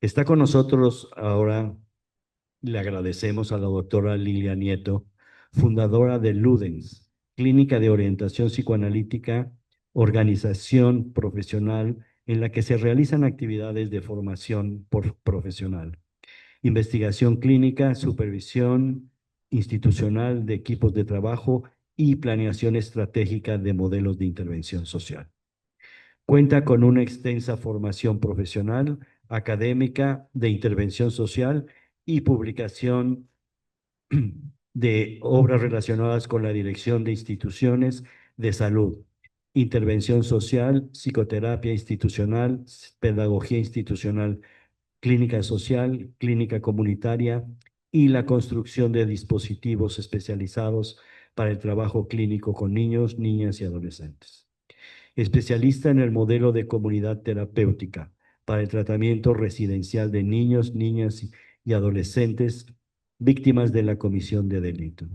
Está con nosotros ahora, le agradecemos a la doctora Lilia Nieto, fundadora de Ludens, Clínica de Orientación Psicoanalítica, organización profesional en la que se realizan actividades de formación profesional, investigación clínica, supervisión institucional de equipos de trabajo y planeación estratégica de modelos de intervención social. Cuenta con una extensa formación profesional, académica, de intervención social y publicación de obras relacionadas con la dirección de instituciones de salud, intervención social, psicoterapia institucional, pedagogía institucional, clínica social, clínica comunitaria y la construcción de dispositivos especializados para el trabajo clínico con niños, niñas y adolescentes. Especialista en el modelo de comunidad terapéutica para el tratamiento residencial de niños, niñas y adolescentes víctimas de la comisión de delito.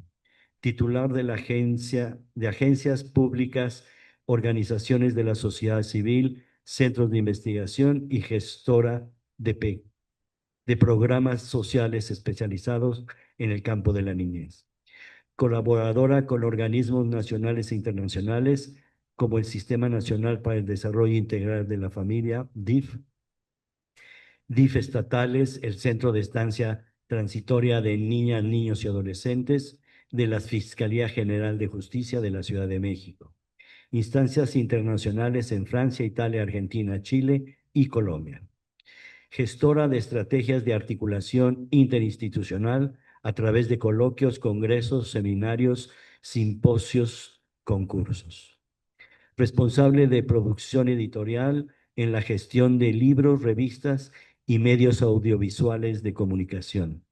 Titular de la de agencias públicas, organizaciones de la sociedad civil, centros de investigación y gestora de programas sociales especializados en el campo de la niñez. Colaboradora con organismos nacionales e internacionales como el Sistema Nacional para el Desarrollo Integral de la Familia, DIF estatales, el Centro de Estancia Transitoria de Niñas, Niños y Adolescentes de la Fiscalía General de Justicia de la Ciudad de México, instancias internacionales en Francia, Italia, Argentina, Chile y Colombia. Gestora de estrategias de articulación interinstitucional a través de coloquios, congresos, seminarios, simposios, concursos. Responsable de producción editorial en la gestión de libros, revistas y medios audiovisuales de comunicación.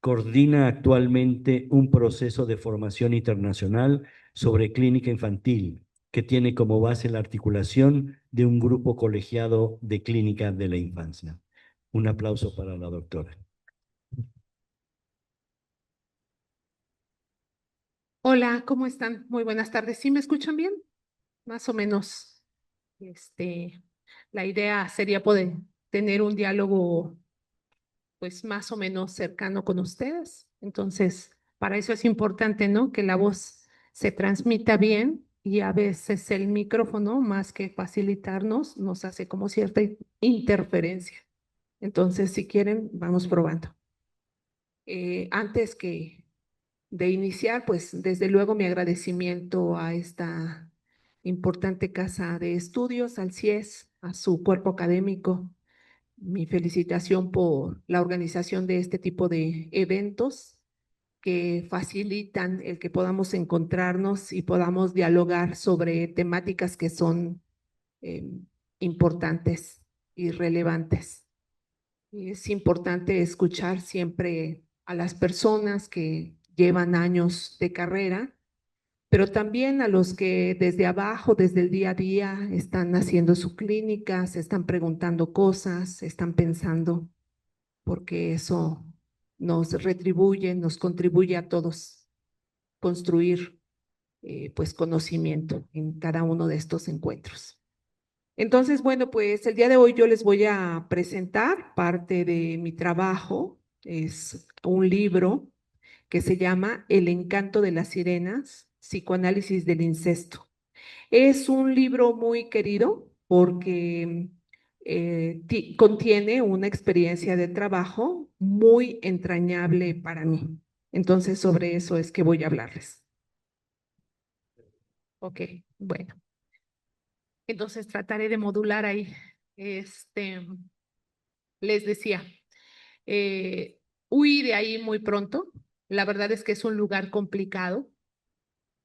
Coordina actualmente un proceso de formación internacional sobre clínica infantil, que tiene como base la articulación de un grupo colegiado de clínica de la infancia. Un aplauso para la doctora. Hola, ¿cómo están? Muy buenas tardes. ¿Sí me escuchan bien? Más o menos, este, la idea sería poder tener un diálogo, pues más o menos cercano con ustedes. Entonces, para eso es importante, ¿no? Que la voz se transmita bien y a veces el micrófono, más que facilitarnos, nos hace como cierta interferencia. Entonces, si quieren, vamos probando. Antes que de iniciar, pues desde luego mi agradecimiento a esta importante casa de estudios, al CIES, a su cuerpo académico, mi felicitación por la organización de este tipo de eventos que facilitan el que podamos encontrarnos y podamos dialogar sobre temáticas que son eh, importantes y relevantes. Es importante escuchar siempre a las personas que llevan años de carrera, pero también a los que desde abajo, desde el día a día, están haciendo su clínica, se están preguntando cosas, están pensando, porque eso nos retribuye, nos contribuye a todos construir pues conocimiento en cada uno de estos encuentros. Entonces, bueno, pues el día de hoy yo les voy a presentar parte de mi trabajo. Es un libro que se llama El encanto de las sirenas, psicoanálisis del incesto. Es un libro muy querido porque contiene una experiencia de trabajo muy entrañable para mí. Entonces, sobre eso es que voy a hablarles. Ok, bueno. Entonces trataré de modular ahí. Este, les decía, huí de ahí muy pronto. La verdad es que es un lugar complicado,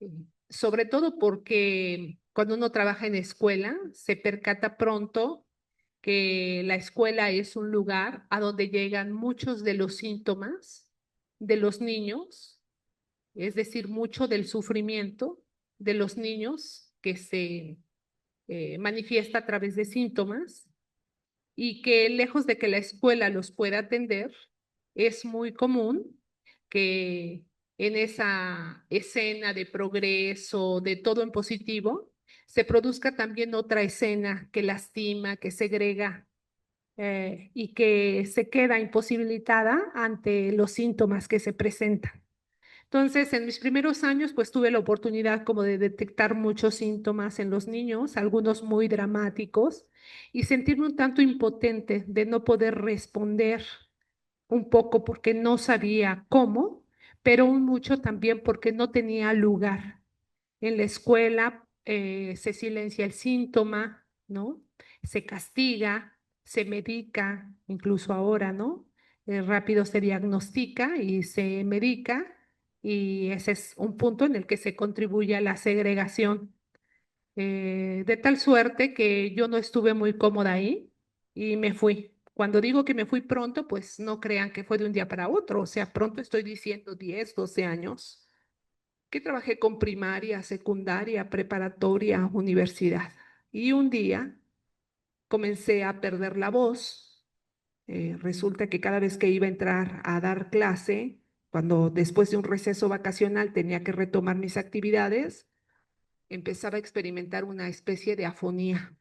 eh, sobre todo porque cuando uno trabaja en escuela, se percata pronto que la escuela es un lugar a donde llegan muchos de los síntomas de los niños, es decir, mucho del sufrimiento de los niños que se manifiesta a través de síntomas y que lejos de que la escuela los pueda atender, es muy común que en esa escena de progreso, de todo en positivo, se produzca también otra escena que lastima, que segrega y que se queda imposibilitada ante los síntomas que se presentan. Entonces, en mis primeros años, pues tuve la oportunidad como de detectar muchos síntomas en los niños, algunos muy dramáticos, y sentirme un tanto impotente de no poder responder un poco porque no sabía cómo, pero un mucho también porque no tenía lugar. En la escuela se silencia el síntoma, ¿no? Se castiga, se medica, incluso ahora, ¿no? Rápido se diagnostica y se medica, y ese es un punto en el que se contribuye a la segregación, de tal suerte que yo no estuve muy cómoda ahí y me fui. Cuando digo que me fui pronto, pues no crean que fue de un día para otro, o sea, pronto estoy diciendo 10, 12 años que trabajé con primaria, secundaria, preparatoria, universidad. Y un día comencé a perder la voz. Resulta que cada vez que iba a entrar a dar clase, cuando después de un receso vacacional tenía que retomar mis actividades, empezaba a experimentar una especie de afonía,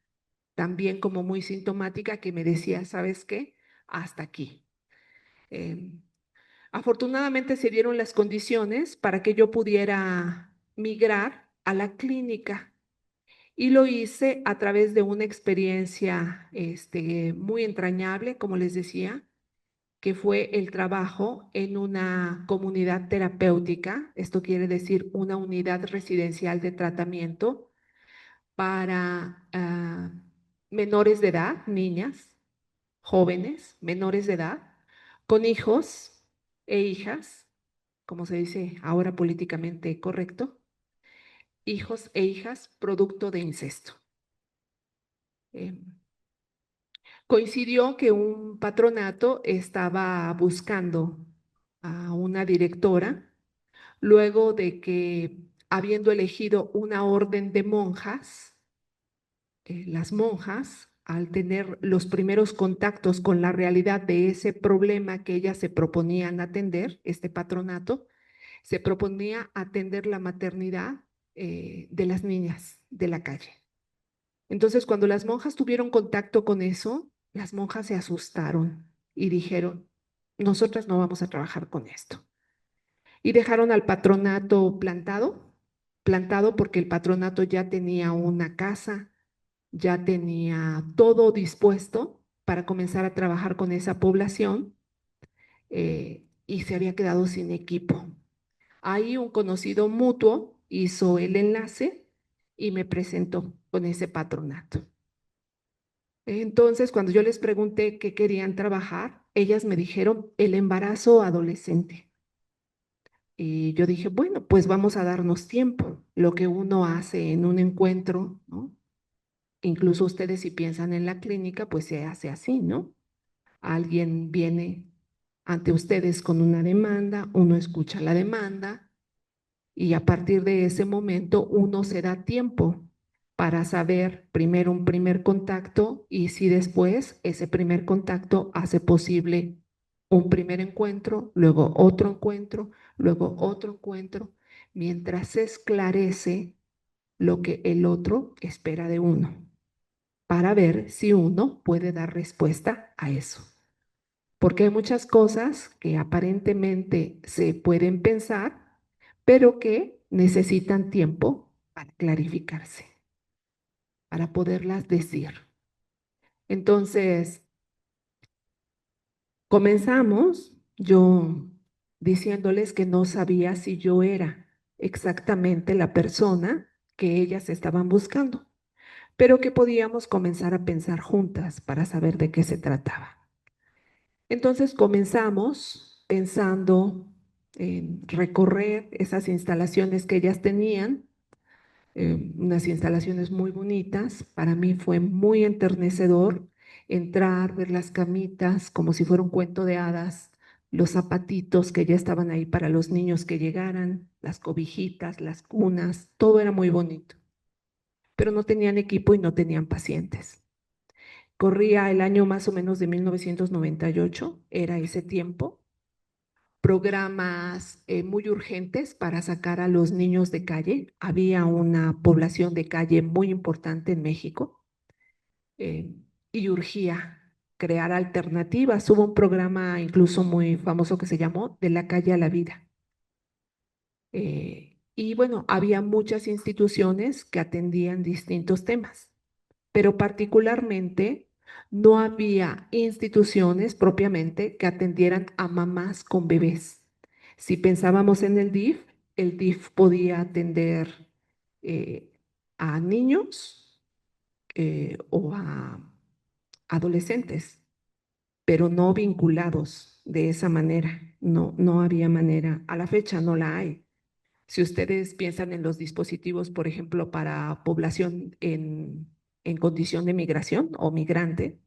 también como muy sintomática, que me decía, ¿sabes qué? Hasta aquí. Eh, Afortunadamente se dieron las condiciones para que yo pudiera migrar a la clínica, y lo hice a través de una experiencia muy entrañable, como les decía, que fue el trabajo en una comunidad terapéutica. Esto quiere decir una unidad residencial de tratamiento para menores de edad, niñas, jóvenes, menores de edad, con hijos e hijas, como se dice ahora políticamente correcto, hijos e hijas producto de incesto. Eh, Coincidió que un patronato estaba buscando a una directora luego de que, habiendo elegido una orden de monjas, las monjas, al tener los primeros contactos con la realidad de ese problema que ellas se proponían atender, este patronato, se proponía atender la maternidad de las niñas de la calle. Entonces, cuando las monjas tuvieron contacto con eso, las monjas se asustaron y dijeron, nosotras no vamos a trabajar con esto. Y dejaron al patronato plantado, plantado porque el patronato ya tenía una casa, ya tenía todo dispuesto para comenzar a trabajar con esa población, y se había quedado sin equipo. Ahí un conocido mutuo hizo el enlace y me presentó con ese patronato. Entonces, cuando yo les pregunté qué querían trabajar, ellas me dijeron el embarazo adolescente. Y yo dije, bueno, pues vamos a darnos tiempo. Lo que uno hace en un encuentro, ¿no? Incluso ustedes si piensan en la clínica, pues se hace así, ¿no? Alguien viene ante ustedes con una demanda, uno escucha la demanda, y a partir de ese momento uno se da tiempo para saber primero un primer contacto, y si después ese primer contacto hace posible un primer encuentro, luego otro encuentro, luego otro encuentro, mientras se esclarece lo que el otro espera de uno, para ver si uno puede dar respuesta a eso. Porque hay muchas cosas que aparentemente se pueden pensar, pero que necesitan tiempo para clarificarse, para poderlas decir. Entonces, comenzamos yo diciéndoles que no sabía si yo era exactamente la persona que ellas estaban buscando, pero que podíamos comenzar a pensar juntas para saber de qué se trataba. Entonces comenzamos pensando en recorrer esas instalaciones que ellas tenían, unas instalaciones muy bonitas. Para mí fue muy enternecedor entrar, ver las camitas como si fuera un cuento de hadas, los zapatitos que ya estaban ahí para los niños que llegaran, las cobijitas, las cunas, todo era muy bonito, pero no tenían equipo y no tenían pacientes. Corría el año más o menos de 1998, era ese tiempo. Programas muy urgentes para sacar a los niños de calle. Había una población de calle muy importante en México, eh, y urgía. crear alternativas. Hubo un programa incluso muy famoso que se llamó De la calle a la vida. Y bueno, había muchas instituciones que atendían distintos temas, pero particularmente no había instituciones propiamente que atendieran a mamás con bebés. Si pensábamos en el DIF podía atender eh, a niños o a adolescentes, pero no vinculados de esa manera. No, no había manera. A la fecha no la hay. Si ustedes piensan en los dispositivos, por ejemplo, para población en condición de migración o migrante,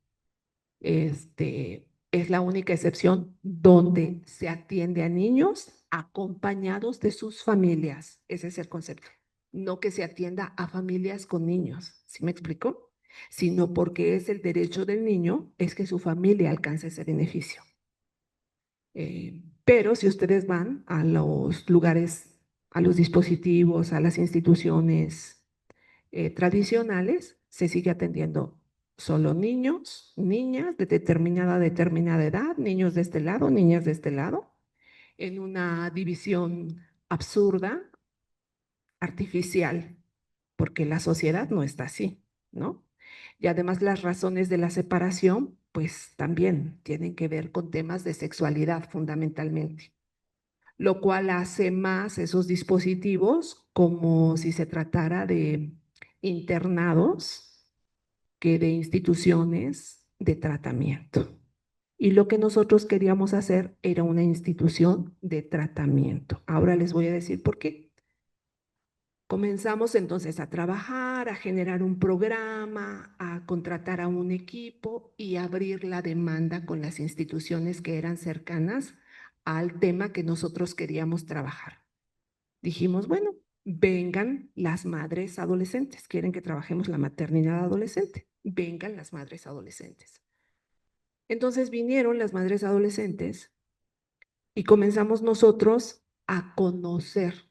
es la única excepción donde se atiende a niños acompañados de sus familias. Ese es el concepto. No que se atienda a familias con niños, ¿sí me explico? Sino porque es el derecho del niño, es que su familia alcance ese beneficio. Pero si ustedes van a los lugares, a los dispositivos, a las instituciones tradicionales, se sigue atendiendo solo niños, niñas de determinada edad, niños de este lado, niñas de este lado, en una división absurda, artificial, porque la sociedad no está así, ¿no? Y además las razones de la separación, pues también tienen que ver con temas de sexualidad fundamentalmente, lo cual hace más esos dispositivos como si se tratara de internados que de instituciones de tratamiento. Y lo que nosotros queríamos hacer era una institución de tratamiento. Ahora les voy a decir por qué. Comenzamos entonces a trabajar, a generar un programa, a contratar a un equipo y abrir la demanda con las instituciones que eran cercanas al tema que nosotros queríamos trabajar. Dijimos, bueno, vengan las madres adolescentes, quieren que trabajemos la maternidad adolescente, vengan las madres adolescentes. Entonces vinieron las madres adolescentes y comenzamos nosotros a conocer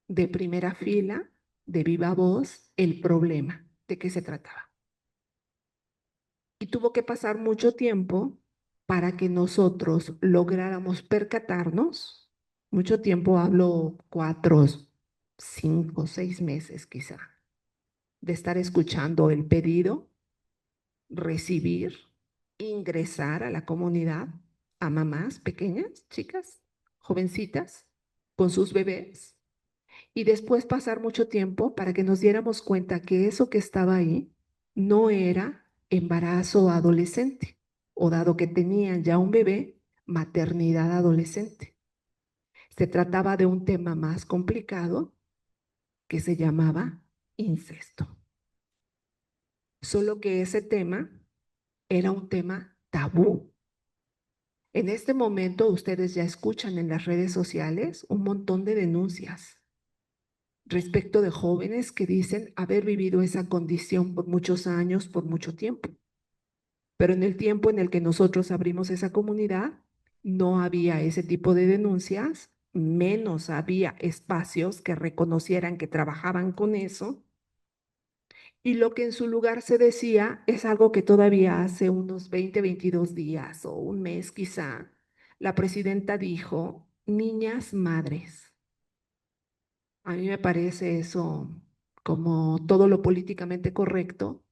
de primera fila, de viva voz, el problema, de qué se trataba. Y tuvo que pasar mucho tiempo para que nosotros lográramos percatarnos, mucho tiempo, hablo 4, 5, 6 meses quizá, de estar escuchando el pedido, recibir, ingresar a la comunidad, a mamás pequeñas, chicas, jovencitas, con sus bebés, y después pasar mucho tiempo para que nos diéramos cuenta que eso que estaba ahí no era embarazo adolescente, o dado que tenían ya un bebé, maternidad adolescente. Se trataba de un tema más complicado que se llamaba incesto. Solo que ese tema era un tema tabú. En este momento ustedes ya escuchan en las redes sociales un montón de denuncias respecto de jóvenes que dicen haber vivido esa condición por muchos años, por mucho tiempo. Pero en el tiempo en el que nosotros abrimos esa comunidad, no había ese tipo de denuncias, menos había espacios que reconocieran que trabajaban con eso. Y lo que en su lugar se decía es algo que todavía hace unos 20, 22 días o un mes quizá, la presidenta dijo, niñas madres. A mí me parece eso como todo lo políticamente correcto,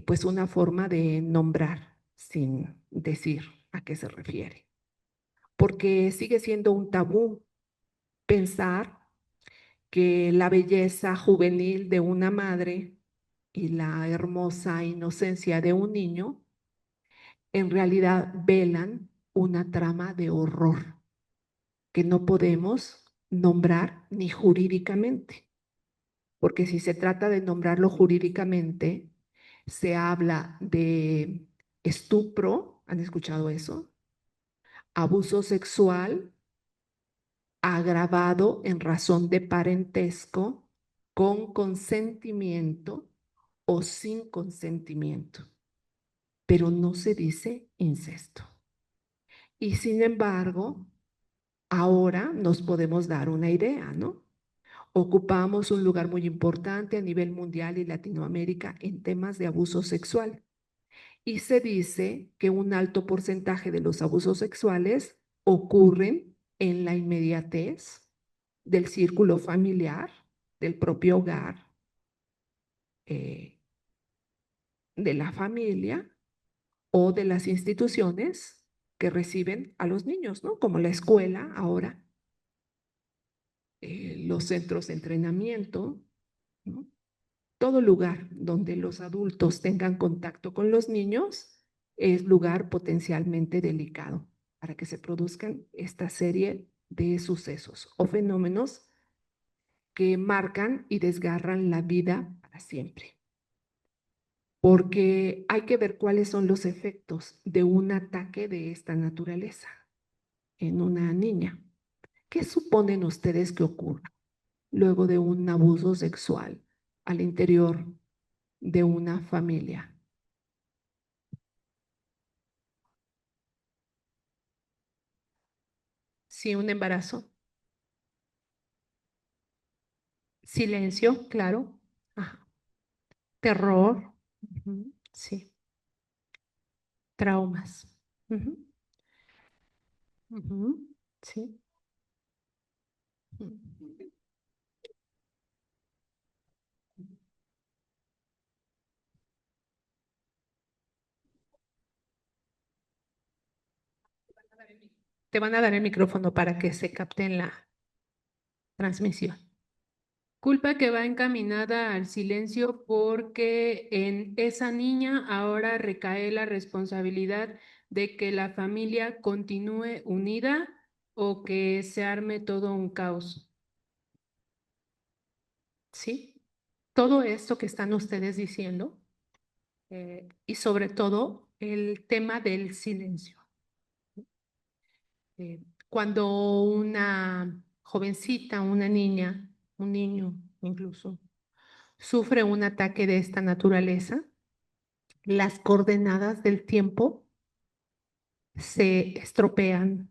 pues una forma de nombrar sin decir a qué se refiere. Porque sigue siendo un tabú pensar que la belleza juvenil de una madre y la hermosa inocencia de un niño en realidad velan una trama de horror que no podemos nombrar ni jurídicamente, porque si se trata de nombrarlo jurídicamente, se habla de estupro, ¿han escuchado eso? Abuso sexual agravado en razón de parentesco con consentimiento o sin consentimiento, pero no se dice incesto. Y sin embargo, ahora nos podemos dar una idea, ¿no? Ocupamos un lugar muy importante a nivel mundial y Latinoamérica en temas de abuso sexual. Y se dice que un alto porcentaje de los abusos sexuales ocurren en la inmediatez del círculo familiar, del propio hogar, eh, de la familia o de las instituciones que reciben a los niños, ¿no? Como la escuela ahora, los centros de entrenamiento, ¿no? Todo lugar donde los adultos tengan contacto con los niños es lugar potencialmente delicado para que se produzcan esta serie de sucesos o fenómenos que marcan y desgarran la vida para siempre. Porque hay que ver cuáles son los efectos de un ataque de esta naturaleza en una niña. ¿Qué suponen ustedes que ocurra luego de un abuso sexual al interior de una familia? Sí, un embarazo. Silencio, claro. Ajá. Terror. Ujú, sí. Traumas. Ujú, ujú, sí. Ujú. Te van a dar el micrófono para que se capte en la transmisión. Culpa que va encaminada al silencio porque en esa niña ahora recae la responsabilidad de que la familia continúe unida o que se arme todo un caos. ¿Sí? Todo esto que están ustedes diciendo y sobre todo el tema del silencio. Cuando una jovencita, una niña, un niño incluso, sufre un ataque de esta naturaleza, las coordenadas del tiempo se estropean.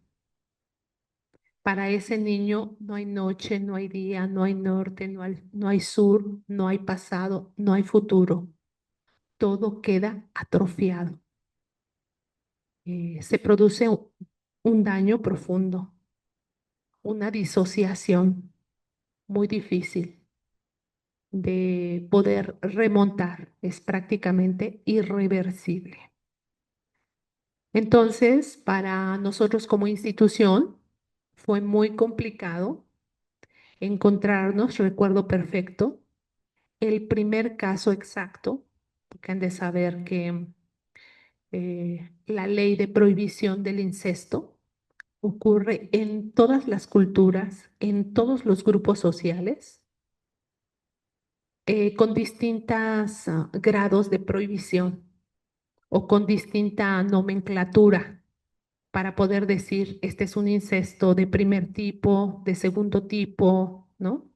Para ese niño no hay noche, no hay día, no hay norte, no hay sur, no hay pasado, no hay futuro. Todo queda atrofiado. Se produce un daño profundo, una disociación muy difícil de poder remontar. Es prácticamente irreversible. Entonces, para nosotros como institución fue muy complicado encontrarnos, recuerdo perfecto, el primer caso exacto, porque han de saber que la ley de prohibición del incesto ocurre en todas las culturas, en todos los grupos sociales, con distintos grados de prohibición o con distinta nomenclatura para poder decir, este es un incesto de primer tipo, de segundo tipo, ¿no?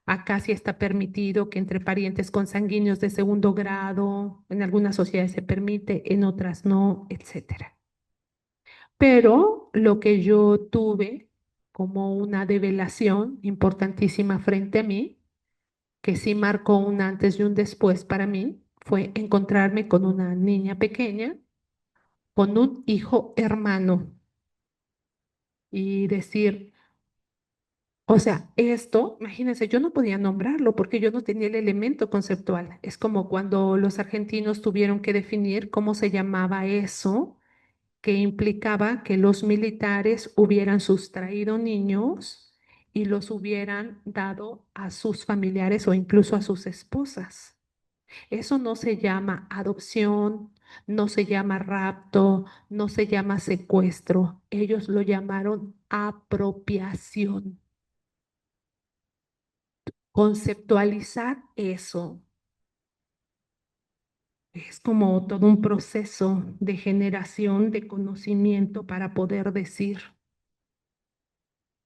Acá sí está permitido que entre parientes consanguíneos de segundo grado, en algunas sociedades se permite, en otras no, etcétera. Pero lo que yo tuve como una develación importantísima frente a mí, que sí marcó un antes y un después para mí, fue encontrarme con una niña pequeña, con un hijo hermano y decir, o sea, esto, imagínense, yo no podía nombrarlo porque yo no tenía el elemento conceptual. Es como cuando los argentinos tuvieron que definir cómo se llamaba eso que implicaba que los militares hubieran sustraído niños y los hubieran dado a sus familiares o incluso a sus esposas. Eso no se llama adopción, no se llama rapto, no se llama secuestro. Ellos lo llamaron apropiación. Conceptualizar eso es como todo un proceso de generación de conocimiento para poder decir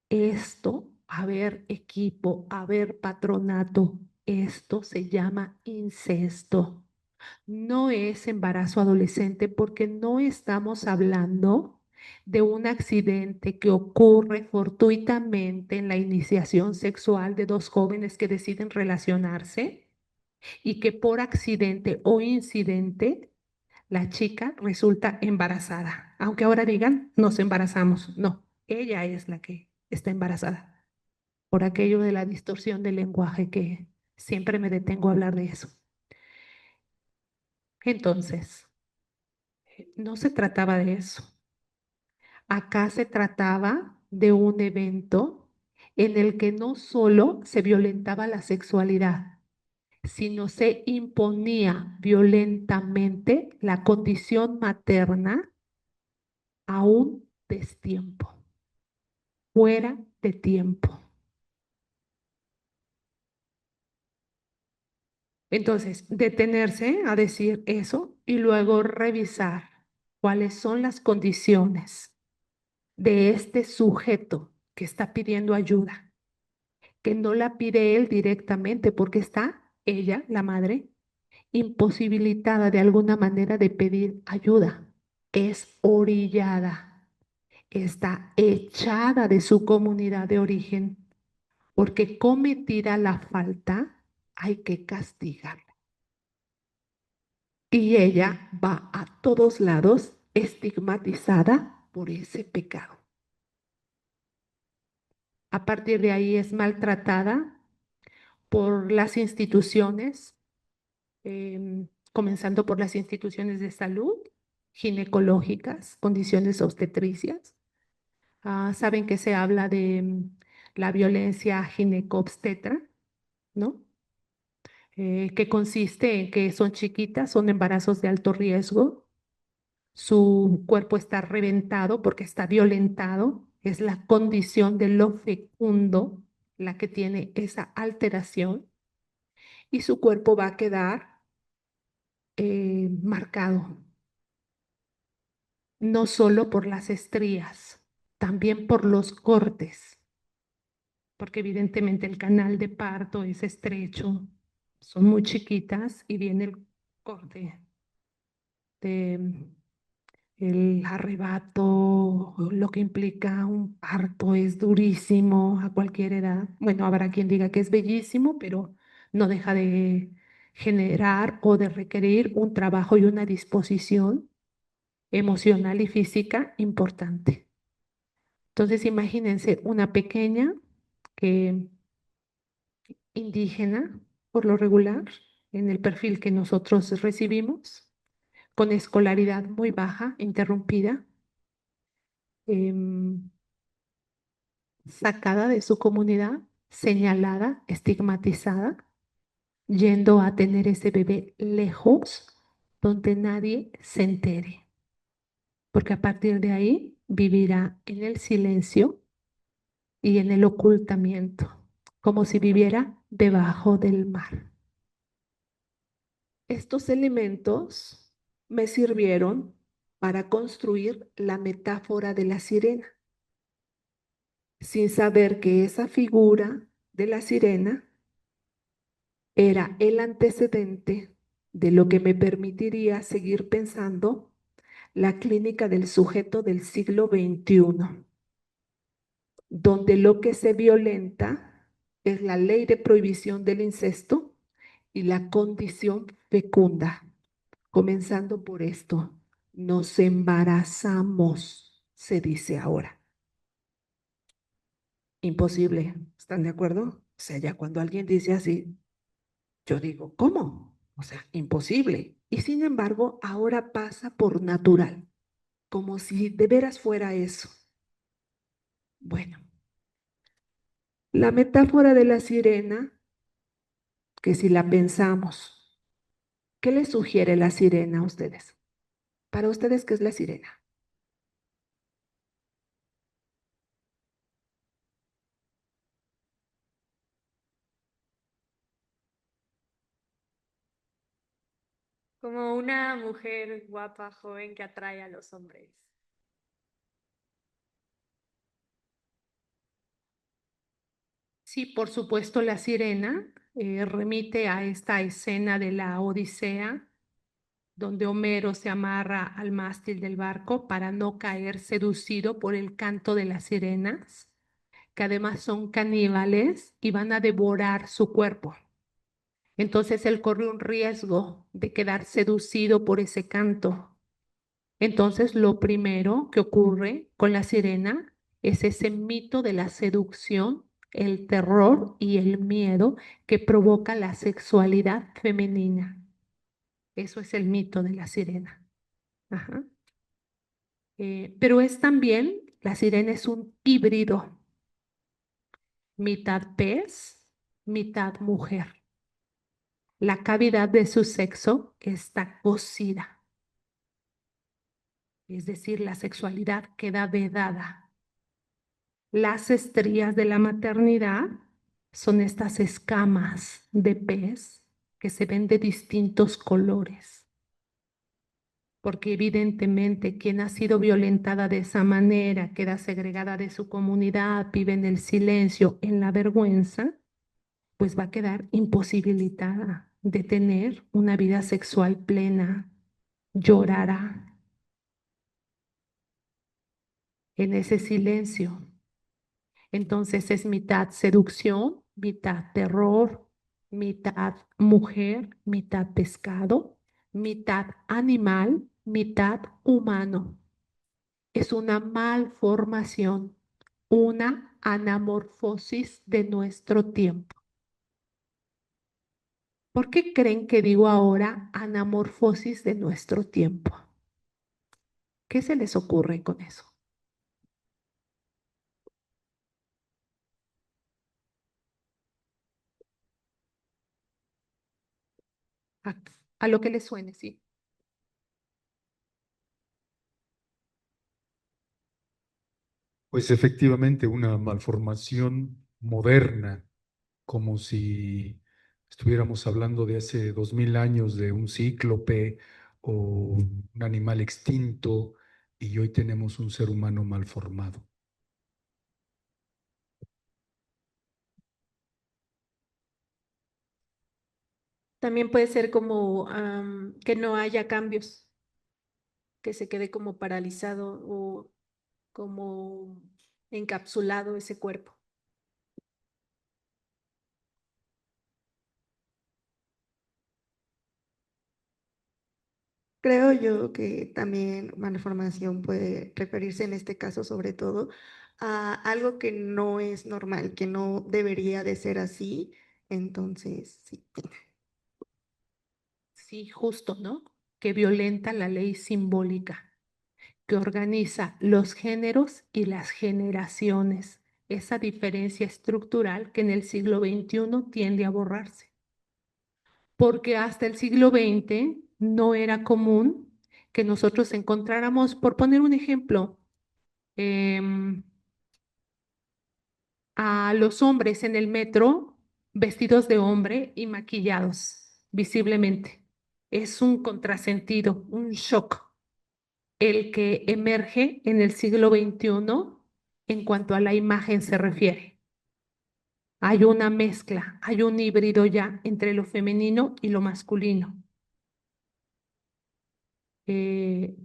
esto, a ver equipo, a ver patronato, esto se llama incesto. No es embarazo adolescente porque no estamos hablando de un accidente que ocurre fortuitamente en la iniciación sexual de dos jóvenes que deciden relacionarse y que por accidente o incidente la chica resulta embarazada. Aunque ahora digan, nos embarazamos. No, ella es la que está embarazada. Por aquello de la distorsión del lenguaje que siempre me detengo a hablar de eso. Entonces, no se trataba de eso. Acá se trataba de un evento en el que no solo se violentaba la sexualidad, sino se imponía violentamente la condición materna a un destiempo, fuera de tiempo. Entonces, detenerse a decir eso y luego revisar cuáles son las condiciones de este sujeto que está pidiendo ayuda, que no la pide él directamente porque está ella, la madre, imposibilitada de alguna manera de pedir ayuda. Es orillada, está echada de su comunidad de origen, porque cometida la falta, hay que castigarla. Y ella va a todos lados estigmatizada por ese pecado. A partir de ahí es maltratada por las instituciones, comenzando por las instituciones de salud, ginecológicas, condiciones obstetricias. Saben que se habla de la violencia ginecobstetra, ¿no? Que consiste en que son chiquitas, son embarazos de alto riesgo, su cuerpo está reventado porque está violentado, es la condición de lo fecundo la que tiene esa alteración y su cuerpo va a quedar marcado, no solo por las estrías, también por los cortes, porque evidentemente el canal de parto es estrecho, son muy chiquitas y viene el corte de el arrebato, lo que implica un parto es durísimo a cualquier edad. Bueno, habrá quien diga que es bellísimo, pero no deja de generar o de requerir un trabajo y una disposición emocional y física importante. Entonces, imagínense una pequeña que indígena, por lo regular, en el perfil que nosotros recibimos, con escolaridad muy baja, interrumpida, em, sacada de su comunidad, señalada, estigmatizada, yendo a tener ese bebé lejos, donde nadie se entere, porque a partir de ahí vivirá en el silencio y en el ocultamiento, como si viviera debajo del mar. Estos elementos me sirvieron para construir la metáfora de la sirena, sin saber que esa figura de la sirena era el antecedente de lo que me permitiría seguir pensando la clínica del sujeto del siglo XXI, donde lo que se violenta es la ley de prohibición del incesto y la condición fecunda. Comenzando por esto, nos embarazamos, se dice ahora. Imposible, ¿están de acuerdo? O sea, ya cuando alguien dice así, yo digo, ¿cómo? O sea, imposible. Y sin embargo, ahora pasa por natural, como si de veras fuera eso. Bueno, la metáfora de la sirena, que si la pensamos, ¿qué les sugiere la sirena a ustedes? Para ustedes, ¿qué es la sirena? Como una mujer guapa, joven que atrae a los hombres. Sí, por supuesto, la sirena remite a esta escena de la Odisea, donde Homero se amarra al mástil del barco para no caer seducido por el canto de las sirenas, que además son caníbales y van a devorar su cuerpo. Entonces él corre un riesgo de quedar seducido por ese canto. Entonces lo primero que ocurre con la sirena es ese mito de la seducción, el terror y el miedo que provoca la sexualidad femenina. Eso es el mito de la sirena. Ajá. Pero es también, la sirena es un híbrido, mitad pez, mitad mujer. La cavidad de su sexo está cosida, es decir, la sexualidad queda vedada. Las estrías de la maternidad son estas escamas de pez que se ven de distintos colores, porque evidentemente quien ha sido violentada de esa manera, queda segregada de su comunidad, vive en el silencio, en la vergüenza, pues va a quedar imposibilitada de tener una vida sexual plena, llorará en ese silencio. Entonces es mitad seducción, mitad terror, mitad mujer, mitad pescado, mitad animal, mitad humano. Es una malformación, una anamorfosis de nuestro tiempo. ¿Por qué creen que digo ahora anamorfosis de nuestro tiempo? ¿Qué se les ocurre con eso? A, a lo que les suene, sí. Pues efectivamente una malformación moderna, como si estuviéramos hablando de hace 2000 años de un cíclope o un animal extinto y hoy tenemos un ser humano malformado. También puede ser como que no haya cambios, que se quede como paralizado o como encapsulado ese cuerpo. Creo yo que también malformación puede referirse en este caso sobre todo a algo que no es normal, que no debería de ser así. Entonces, sí. Sí, justo, ¿no? Que violenta la ley simbólica, que organiza los géneros y las generaciones, esa diferencia estructural que en el siglo XXI tiende a borrarse. Porque hasta el siglo XX no era común que nosotros encontráramos, por poner un ejemplo, a los hombres en el metro vestidos de hombre y maquillados visiblemente. Es un contrasentido, un shock, el que emerge en el siglo XXI en cuanto a la imagen se refiere. Hay una mezcla, hay un híbrido ya entre lo femenino y lo masculino. Eh,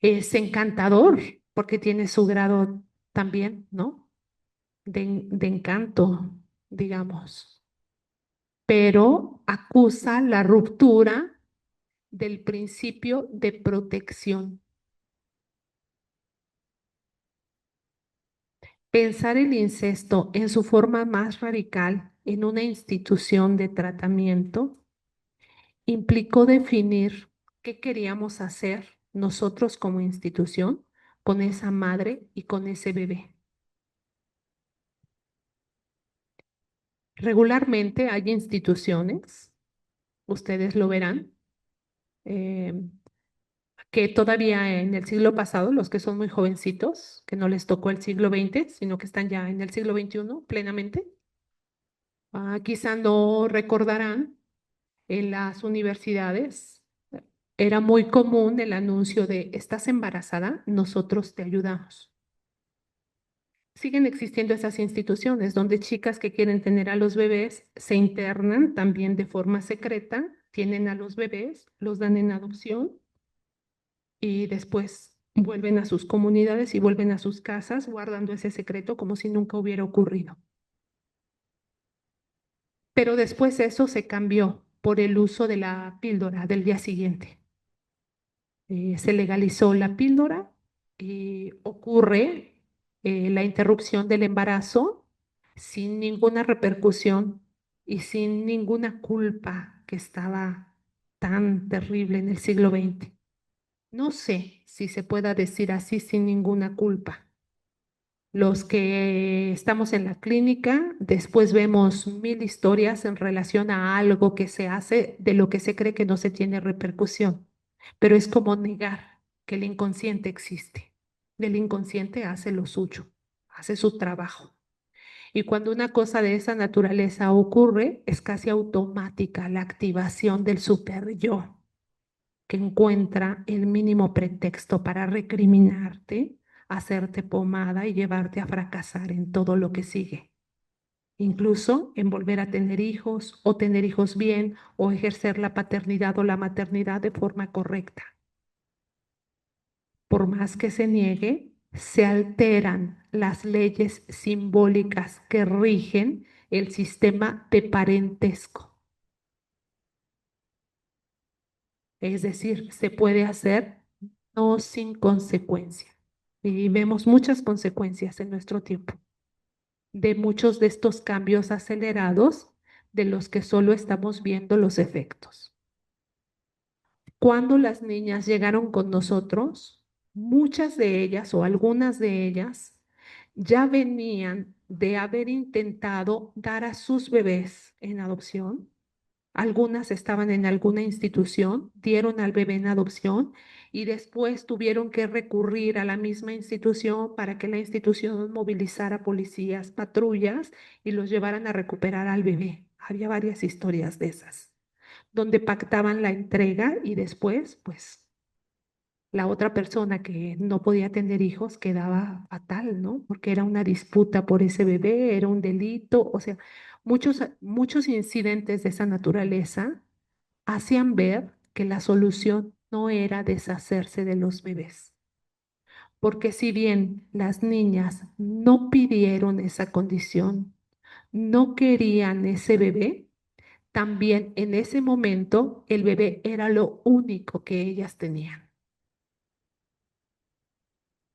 es encantador porque tiene su grado también, ¿no? De encanto, digamos, pero acusa la ruptura del principio de protección. Pensar el incesto en su forma más radical en una institución de tratamiento implicó definir qué queríamos hacer nosotros como institución con esa madre y con ese bebé. Regularmente hay instituciones, ustedes lo verán, eh, que todavía en el siglo pasado, los que son muy jovencitos, que no les tocó el siglo XX, sino que están ya en el siglo XXI plenamente, quizá no recordarán en las universidades, era muy común el anuncio de ¿estás embarazada? Nosotros te ayudamos. Siguen existiendo esas instituciones donde chicas que quieren tener a los bebés se internan también de forma secreta, tienen a los bebés, los dan en adopción y después vuelven a sus comunidades y vuelven a sus casas guardando ese secreto como si nunca hubiera ocurrido. Pero después eso se cambió por el uso de la píldora del día siguiente. Se legalizó la píldora y ocurre la interrupción del embarazo sin ninguna repercusión y sin ninguna culpa que estaba tan terrible en el siglo XX. No sé si se pueda decir así sin ninguna culpa. Los que estamos en la clínica, después vemos mil historias en relación a algo que se hace de lo que se cree que no se tiene repercusión, pero es como negar que el inconsciente existe. El inconsciente hace lo suyo, hace su trabajo. Y cuando una cosa de esa naturaleza ocurre, es casi automática la activación del super yo, que encuentra el mínimo pretexto para recriminarte, hacerte pomada y llevarte a fracasar en todo lo que sigue, incluso en volver a tener hijos o tener hijos bien o ejercer la paternidad o la maternidad de forma correcta. Por más que se niegue, se alteran las leyes simbólicas que rigen el sistema de parentesco. Es decir, se puede hacer no sin consecuencia. Y vemos muchas consecuencias en nuestro tiempo de muchos de estos cambios acelerados de los que solo estamos viendo los efectos. Cuando las niñas llegaron con nosotros, muchas de ellas o algunas de ellas ya venían de haber intentado dar a sus bebés en adopción. Algunas estaban en alguna institución, dieron al bebé en adopción y después tuvieron que recurrir a la misma institución para que la institución movilizara policías, patrullas y los llevaran a recuperar al bebé. Había varias historias de esas, donde pactaban la entrega y después, pues, la otra persona que no podía tener hijos quedaba fatal, ¿no? Porque era una disputa por ese bebé, era un delito, o sea, muchos incidentes de esa naturaleza hacían ver que la solución no era deshacerse de los bebés. Porque si bien las niñas no pidieron esa condición, no querían ese bebé, también en ese momento el bebé era lo único que ellas tenían.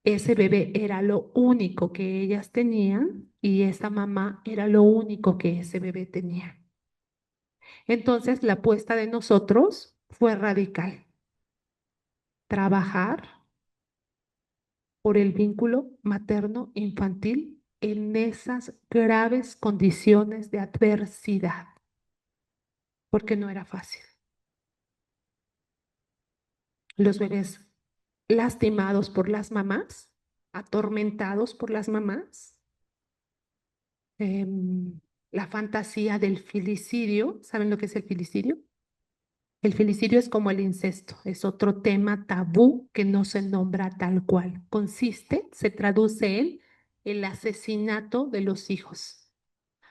Ese bebé era lo único que ellas tenían y esa mamá era lo único que ese bebé tenía. Entonces la apuesta de nosotros fue radical. Trabajar por el vínculo materno-infantil en esas graves condiciones de adversidad, porque no era fácil. Los bebés lastimados por las mamás, atormentados por las mamás, la fantasía del filicidio. ¿Saben lo que es el filicidio? El filicidio es como el incesto, es otro tema tabú que no se nombra tal cual. Consiste, se traduce en el asesinato de los hijos,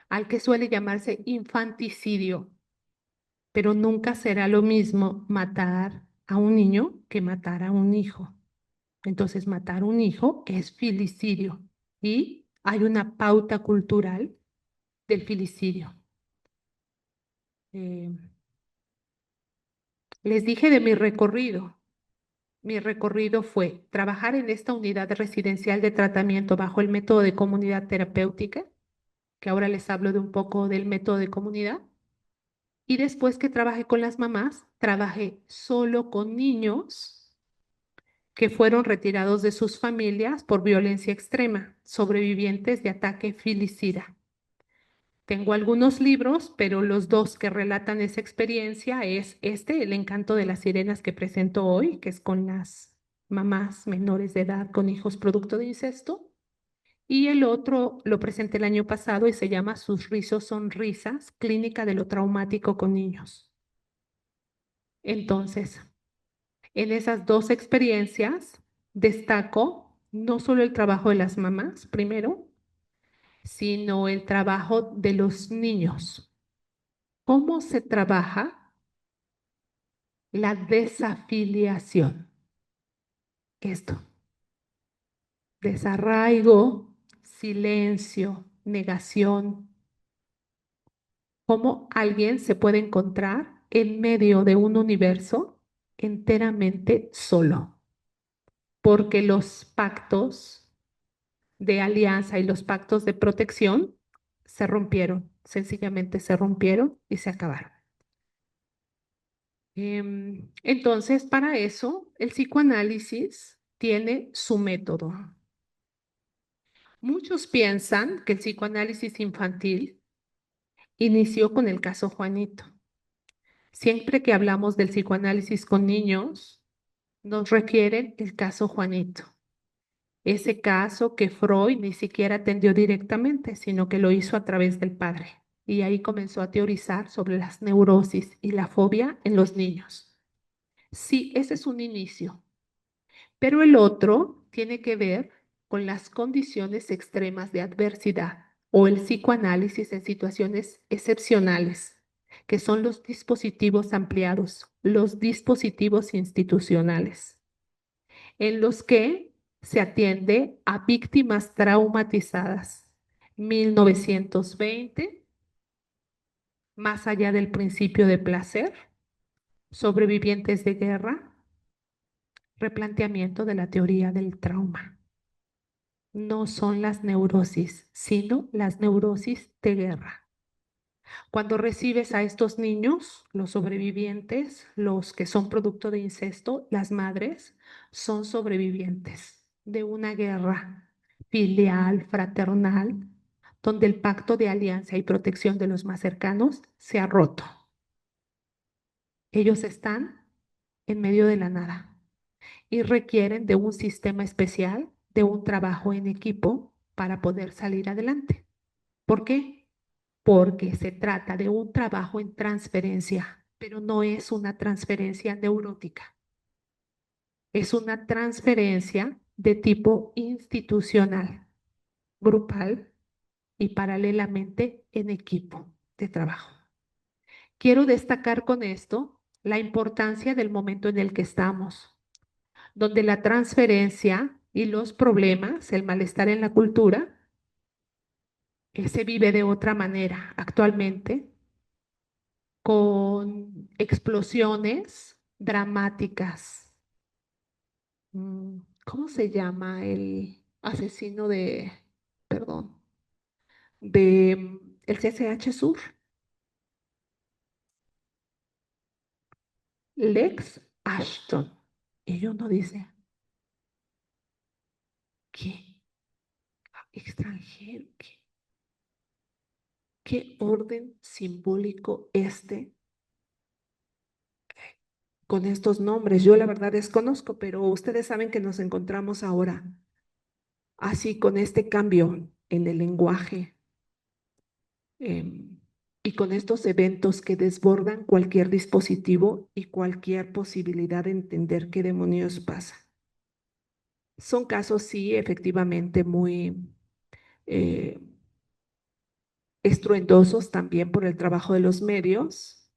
al que suele llamarse infanticidio, pero nunca será lo mismo matar a un niño que matar a un hijo. Entonces, matar a un hijo es filicidio y hay una pauta cultural del filicidio. Les dije de mi recorrido. Mi recorrido fue trabajar en esta unidad residencial de tratamiento bajo el método de comunidad terapéutica, que ahora les hablo de un poco del método de comunidad. Y después que trabajé con las mamás, trabajé solo con niños que fueron retirados de sus familias por violencia extrema, sobrevivientes de ataque filicida. Tengo algunos libros, pero los dos que relatan esa experiencia es este, El encanto de las sirenas que presento hoy, que es con las mamás menores de edad con hijos producto de incesto. Y el otro lo presenté el año pasado y se llama Sus rizos son risas, clínica de lo traumático con niños. Entonces, en esas dos experiencias destaco no solo el trabajo de las mamás, primero, sino el trabajo de los niños. ¿Cómo se trabaja la desafiliación? Esto, desarraigo, silencio, negación. cómo alguien se puede encontrar en medio de un universo enteramente solo, porque los pactos de alianza y los pactos de protección se rompieron, sencillamente se rompieron y se acabaron. Entonces, para eso, el psicoanálisis tiene su método. Muchos piensan que el psicoanálisis infantil inició con el caso Juanito. Siempre que hablamos del psicoanálisis con niños, nos refieren el caso Juanito. Ese caso que Freud ni siquiera atendió directamente, sino que lo hizo a través del padre. Y ahí comenzó a teorizar sobre las neurosis y la fobia en los niños. Sí, ese es un inicio. Pero el otro tiene que ver con las condiciones extremas de adversidad o el psicoanálisis en situaciones excepcionales, que son los dispositivos ampliados, los dispositivos institucionales, en los que se atiende a víctimas traumatizadas. 1920, más allá del principio de placer, sobrevivientes de guerra, replanteamiento de la teoría del trauma. No son las neurosis, sino las neurosis de guerra. Cuando recibes a estos niños, los sobrevivientes, los que son producto de incesto, las madres, son sobrevivientes de una guerra filial, fraternal, donde el pacto de alianza y protección de los más cercanos se ha roto. Ellos están en medio de la nada y requieren de un sistema especial, de un trabajo en equipo para poder salir adelante. ¿Por qué? Porque se trata de un trabajo en transferencia, pero no es una transferencia neurótica. Es una transferencia de tipo institucional, grupal y paralelamente en equipo de trabajo. Quiero destacar con esto la importancia del momento en el que estamos, donde la transferencia y los problemas, el malestar en la cultura, se vive de otra manera actualmente, con explosiones dramáticas. ¿Cómo se llama el asesino perdón, el CCH Sur? Lex Ashton. Y uno dice, ¿qué? Extranjero, ¿qué orden simbólico con estos nombres? Yo la verdad desconozco, pero ustedes saben que nos encontramos ahora así con este cambio en el lenguaje y con estos eventos que desbordan cualquier dispositivo y cualquier posibilidad de entender qué demonios pasa. Son casos, sí, efectivamente muy estruendosos también por el trabajo de los medios,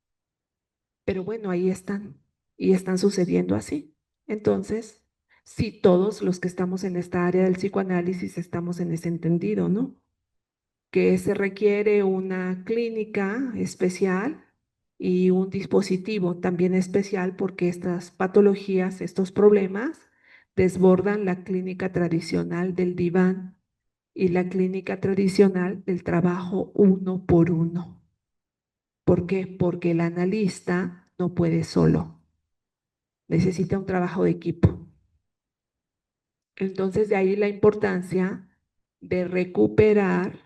pero bueno, ahí están y están sucediendo así. Entonces, sí, todos los que estamos en esta área del psicoanálisis estamos en ese entendido, ¿no? Que se requiere una clínica especial y un dispositivo también especial porque estas patologías, estos problemas, desbordan la clínica tradicional del diván y la clínica tradicional del trabajo uno por uno. ¿Por qué? Porque el analista no puede solo, necesita un trabajo de equipo. Entonces, de ahí la importancia de recuperar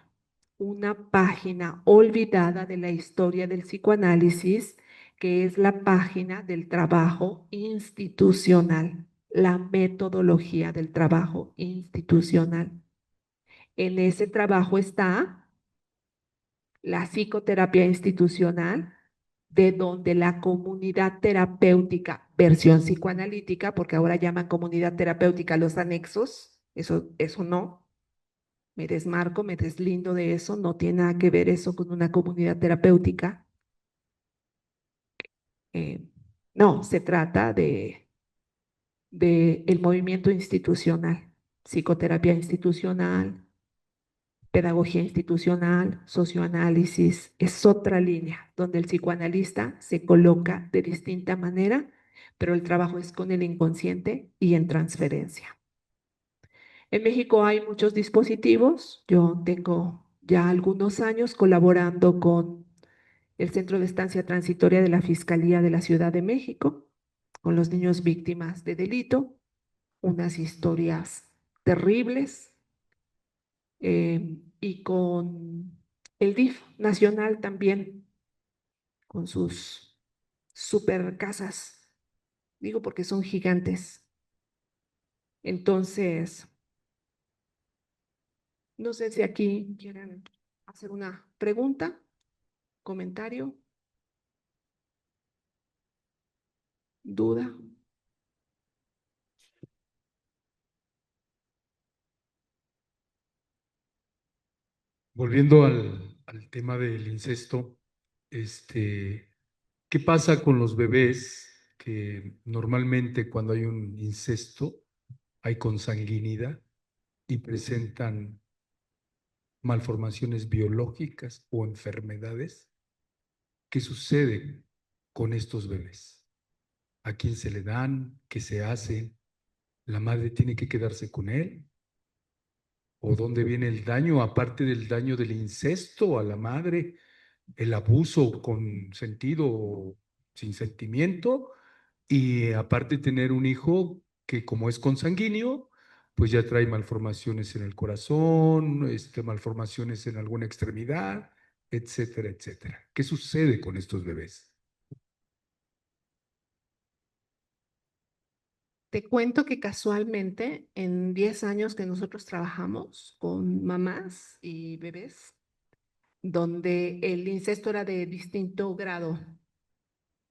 una página olvidada de la historia del psicoanálisis, que es la página del trabajo institucional, la metodología del trabajo institucional. En ese trabajo está la psicoterapia institucional, de donde la comunidad terapéutica, versión psicoanalítica, porque ahora llaman comunidad terapéutica los anexos, eso no, me desmarco, me deslindo de eso, no tiene nada que ver eso con una comunidad terapéutica. No, se trata de el movimiento institucional, psicoterapia institucional, pedagogía institucional, socioanálisis, es otra línea donde el psicoanalista se coloca de distinta manera, pero el trabajo es con el inconsciente y en transferencia. En México hay muchos dispositivos. Yo tengo ya algunos años colaborando con el Centro de Estancia Transitoria de la Fiscalía de la Ciudad de México, con los niños víctimas de delito, unas historias terribles, y con el DIF nacional también, con sus super casas, digo porque son gigantes. Entonces, no sé si aquí quieren hacer una pregunta, comentario, duda. Volviendo al tema del incesto, ¿qué pasa con los bebés que normalmente cuando hay un incesto hay consanguinidad y presentan malformaciones biológicas o enfermedades? ¿Qué sucede con estos bebés? ¿A quién se le dan? ¿Qué se hace? ¿La madre tiene que quedarse con él? ¿O dónde viene el daño, aparte del daño del incesto a la madre, el abuso con sentido o sin sentimiento? Y aparte tener un hijo que como es consanguíneo, pues ya trae malformaciones en el corazón, malformaciones en alguna extremidad, etcétera, etcétera. ¿Qué sucede con estos bebés? Te cuento que casualmente en 10 años que nosotros trabajamos con mamás y bebés, donde el incesto era de distinto grado,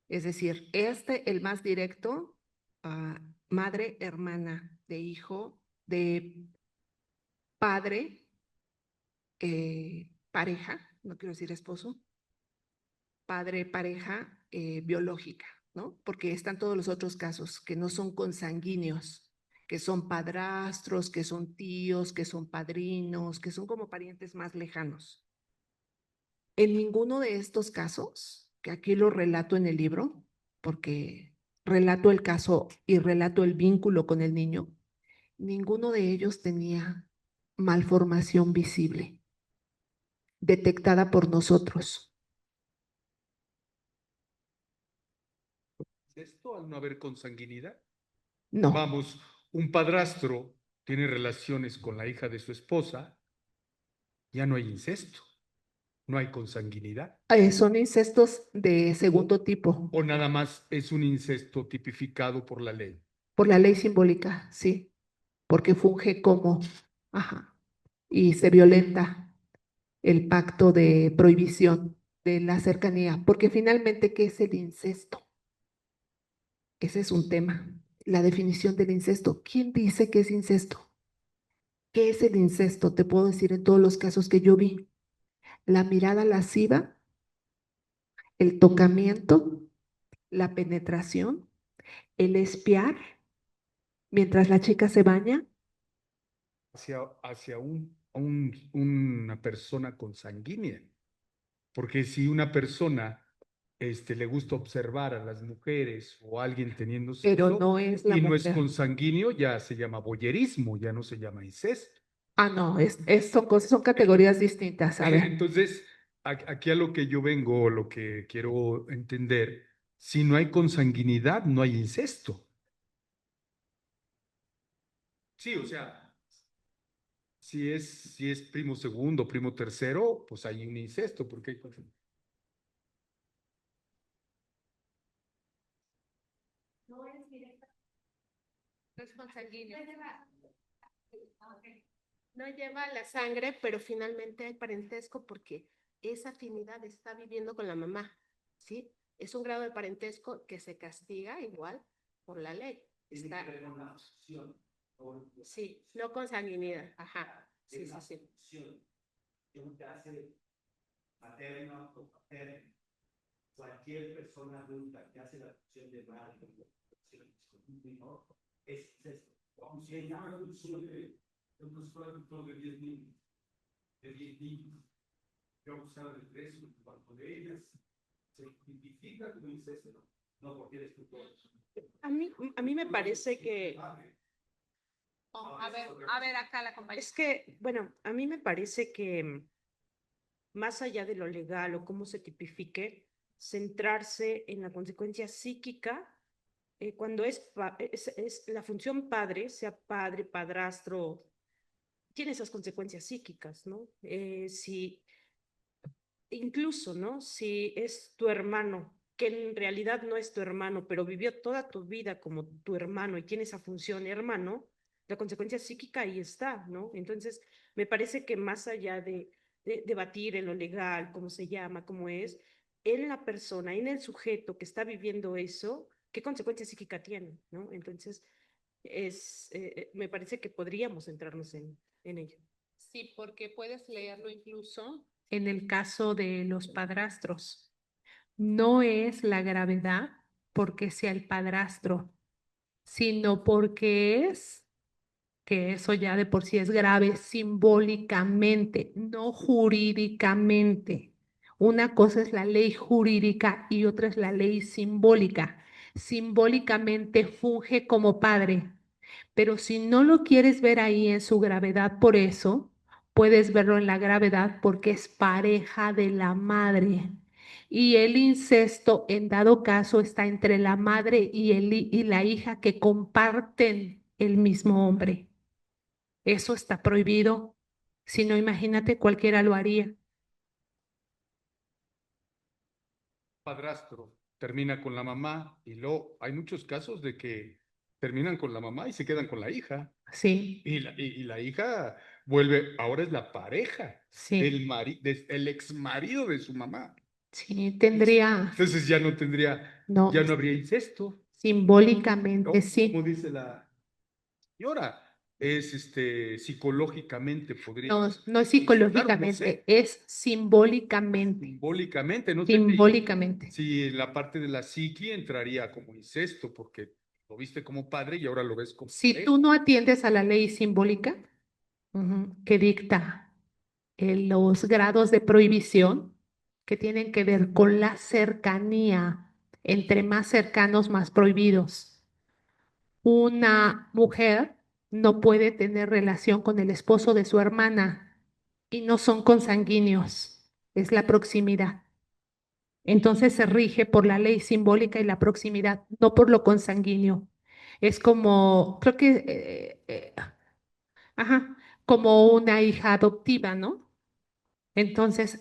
es decir, el más directo, madre, hermana, de hijo, de padre, pareja, no quiero decir esposo, padre, pareja biológica, ¿no? Porque están todos los otros casos que no son consanguíneos, que son padrastros, que son tíos, que son padrinos, que son como parientes más lejanos. En ninguno de estos casos, que aquí lo relato en el libro, porque relato el caso y relato el vínculo con el niño, ninguno de ellos tenía malformación visible detectada por nosotros. ¿Esto al no haber consanguinidad? No, Vamos, un padrastro tiene relaciones con la hija de su esposa, ya no hay incesto, no hay consanguinidad. son incestos de segundo tipo, O nada más es un incesto tipificado por la ley. por la ley simbólica, sí, porque funge como, ajá, y se violenta el pacto de prohibición de la cercanía, porque finalmente, ¿qué es el incesto? Ese es un tema, la definición del incesto. ¿Quién dice que es incesto? ¿Qué es el incesto? Te puedo decir en todos los casos que yo vi. La mirada lasciva, el tocamiento, la penetración, el espiar mientras la chica se baña. Hacia una persona consanguínea. Porque si una persona le gusta observar a las mujeres o a alguien teniendo Pero sexo no es la y no es mujer. consanguíneo, ya se llama voyerismo, ya no se llama incesto. Ah, no, son cosas, son categorías distintas. A ver, Entonces, aquí a lo que yo vengo, lo que quiero entender, si no hay consanguinidad, no hay incesto. Sí, o sea, si es primo segundo, primo tercero, pues hay un incesto, porque hay no es directa, no es consanguíneo. No lleva la sangre, pero finalmente hay parentesco porque esa afinidad está viviendo con la mamá, ¿sí? Es un grado de parentesco que se castiga igual por la ley. Está... Sí, no consanguinidad, ajá. Sí, sí, sí. Materno o paterno, cualquier persona adulta que hace la función de madre, es como si ella fuera un productor de 10 niños. de 10 niños que abusaron del preso en cuanto de ellas se identifica como incesto, no porque eres tú. A mí me parece que, Oh, a ver, acá la compañera. es que, bueno, a mí me parece que más allá de lo legal o cómo se tipifique, centrarse en la consecuencia psíquica, cuando es la función padre, sea padre, padrastro, tiene esas consecuencias psíquicas, ¿no? Si incluso, ¿no? Si es tu hermano, que en realidad no es tu hermano, pero vivió toda tu vida como tu hermano y tiene esa función hermano, la consecuencia psíquica ahí está, ¿no? Entonces, me parece que más allá de debatir en lo legal, cómo se llama, cómo es, en la persona, en el sujeto que está viviendo eso, ¿qué consecuencia psíquica tiene, ¿no? Entonces, me parece que podríamos centrarnos en ello. Sí, porque puedes leerlo incluso en el caso de los padrastros. No es la gravedad porque sea el padrastro, sino porque es, que eso ya de por sí es grave simbólicamente, no jurídicamente. Una cosa es la ley jurídica y otra es la ley simbólica. Simbólicamente funge como padre, pero si no lo quieres ver ahí en su gravedad por eso, puedes verlo en la gravedad porque es pareja de la madre. Y el incesto, en dado caso, está entre la madre y la hija que comparten el mismo hombre. Eso está prohibido. Si no, imagínate, cualquiera lo haría. Padrastro termina con la mamá y luego hay muchos casos de que terminan con la mamá y se quedan con la hija. Sí, Y la hija vuelve, ahora es la pareja sí, el ex marido de su mamá. sí, tendría, Entonces ya no tendría, no, ya no habría incesto, ¿no? simbólicamente sí. Como dice la señora, es psicológicamente podría No, no es funcionar, no psicológicamente, sé, es simbólicamente, simbólicamente, no sé simbólicamente. si la parte de la psiqui entraría como incesto, porque lo viste como padre y ahora lo ves como Si pareja. tú no atiendes a la ley simbólica, que dicta los grados de prohibición que tienen que ver con la cercanía, entre más cercanos, más prohibidos. Una mujer no puede tener relación con el esposo de su hermana y no son consanguíneos, es la proximidad. Entonces se rige por la ley simbólica y la proximidad, no por lo consanguíneo. Es como, creo que, ajá, como una hija adoptiva, ¿no? Entonces,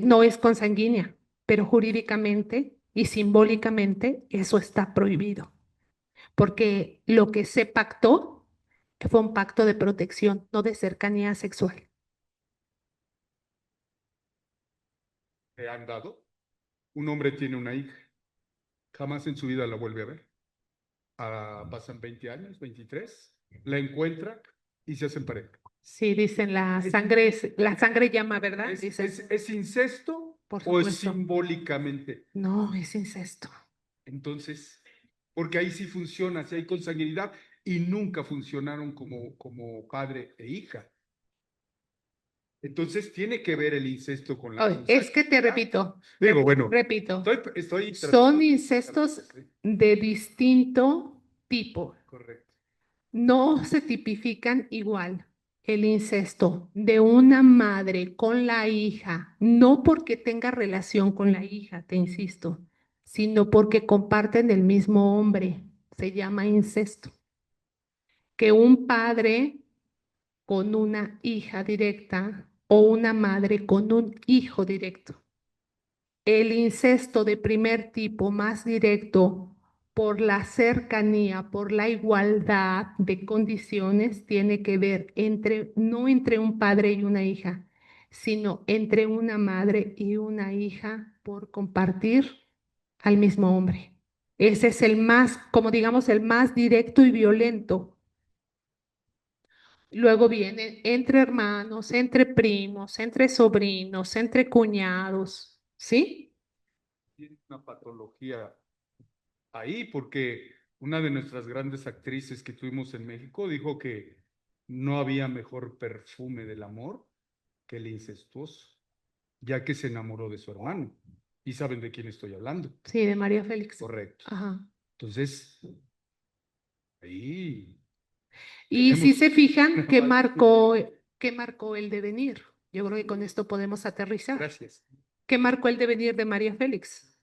no es consanguínea, pero jurídicamente y simbólicamente eso está prohibido, porque lo que se pactó fue un pacto de protección, no de cercanía sexual. ¿Te han dado? Un hombre tiene una hija, jamás en su vida la vuelve a ver. Pasan 20 años, 23, la encuentra y se hacen pareja. Sí, dicen la sangre llama, ¿verdad? Dicen, ¿Es incesto por o es supuesto. simbólicamente? No, es incesto. Entonces, porque ahí sí funciona, sí hay consanguinidad y nunca funcionaron como padre e hija. Entonces tiene que ver el incesto con la Es que te consanguinidad. repito, Bueno, repito, estoy son tratando- incestos Sí, de distinto tipo. correcto. No se tipifican igual el incesto de una madre con la hija, no porque tenga relación con la hija, te insisto, sino porque comparten el mismo hombre. Se llama incesto. Que un padre con una hija directa o una madre con un hijo directo. El incesto de primer tipo más directo por la cercanía, por la igualdad de condiciones, tiene que ver no entre un padre y una hija, sino entre una madre y una hija por compartir al mismo hombre. Ese es el más, como digamos, el más directo y violento. Luego viene entre hermanos, entre primos, entre sobrinos, entre cuñados, ¿sí? Tiene una patología ahí porque una de nuestras grandes actrices que tuvimos en México dijo que no había mejor perfume del amor que el incestuoso, ya que se enamoró de su hermano. Y saben de quién estoy hablando. Sí, de María Félix. Correcto. Ajá. Entonces, ahí Y si tenemos se fijan, una ¿qué base. marcó el devenir? Yo creo que con esto podemos aterrizar. Gracias. ¿Qué marcó el devenir de María Félix?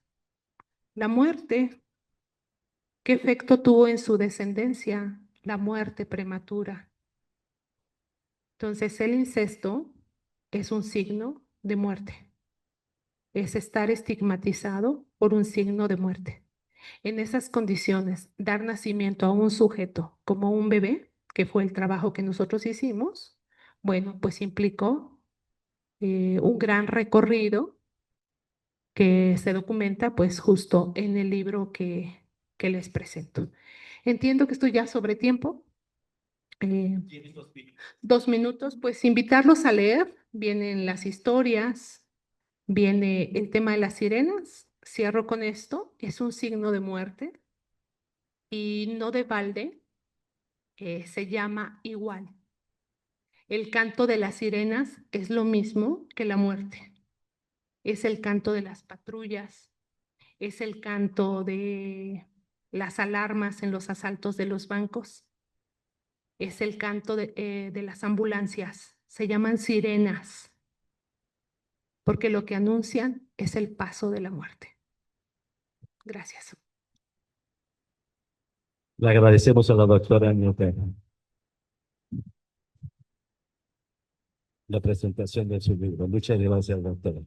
La muerte. ¿Qué efecto tuvo en su descendencia? La muerte prematura. Entonces, el incesto es un signo de muerte. Es estar estigmatizado por un signo de muerte. En esas condiciones, dar nacimiento a un sujeto como un bebé, que fue el trabajo que nosotros hicimos, bueno, pues implicó un gran recorrido que se documenta pues justo en el libro que les presento. Entiendo que estoy ya sobre tiempo. Tienes 2 minutos. 2 minutos, pues invitarlos a leer. Vienen las historias, viene el tema de las sirenas. Cierro con esto. Es un signo de muerte y no de balde, se llama igual. El canto de las sirenas es lo mismo que la muerte. Es el canto de las patrullas, es el canto de las alarmas en los asaltos de los bancos, es el canto de las ambulancias. Se llaman sirenas, porque lo que anuncian es el paso de la muerte. Gracias. Le agradecemos a la doctora Nieto la presentación de su libro. Muchas gracias, doctora.